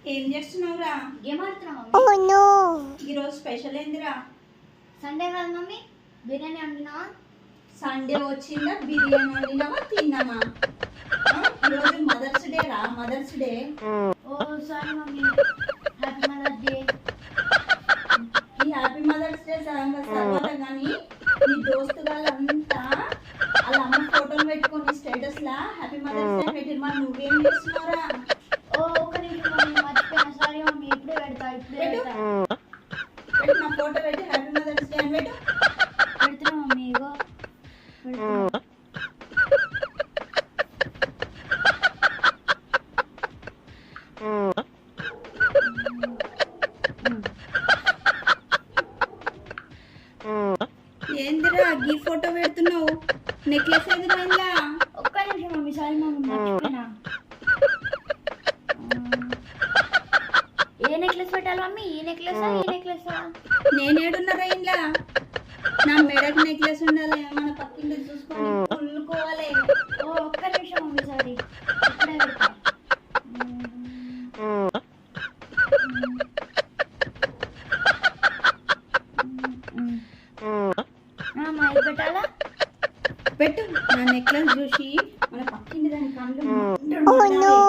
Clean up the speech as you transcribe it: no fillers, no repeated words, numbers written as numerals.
ఏం చేస్తున్నావురా? గేమ్ ఆడుతున్నావా మమ్మీ? ఈరోజు స్పెషల్ ఏందిరా? సండే కదా మమ్మీ, బిర్యానీ వండినావా? సండే వచ్చిందా, బిర్యానీ వండినావా, తిన్నామా? ఈరోజు మదర్స్ డే రా, mother's day. Oh sorry mummy, happy mother's day. ఈ హ్యాపీ మదర్స్ డే తర్వాత కానీ నీ దోస్తు వాళ్ళంతా వాళ్ళ అమ్మ ఫోటోలు పెట్టుకొని స్టేటస్ లా హ్యాపీ మదర్స్ డే పెట్టిరు. మరి నువ్వేం చేస్తున్నావురా? ఓ ఒక నిమిషం మమ్మీ, మర్చిపోయినా. సారీ మమ్మీ, ఇప్పుడే పెడతా. పెట్టు, నా ఫోటో పెట్టి హ్యాపీ మదర్స్ డే అని పెట్టు. పెడుతున్నా మమ్మీ, ఇగో పెడుతున్నా. ఏందిరా గీ ఫోటో పెడుతున్నావు? నెక్లెస్ ఎదురైందా? ఒక్క నిమిషం మమ్మీ, సారీ మమ్మీ, మర్చిపోయినా. ఏ నెక్లెస్ పెట్టాలి మమ్మీ? ఈ నెక్లెసా ఈ నెక్లెసా? నేనేడున్నారా ఇంట్లో? నా మెడకు నెక్లెస్ ఉండాలి, మన పక్కింటి చూసుకొని కుళ్ళుకోవాలి. ఓ ఒక్క నిమిషం మమ్మీ, సారీ, ఇప్పుడే పెడతా. మా ఇది పెట్టాలా? పెట్టు. నా నెక్లెస్ చూసి మన పక్కింటి దాని కళ్ళు మండుండాలి.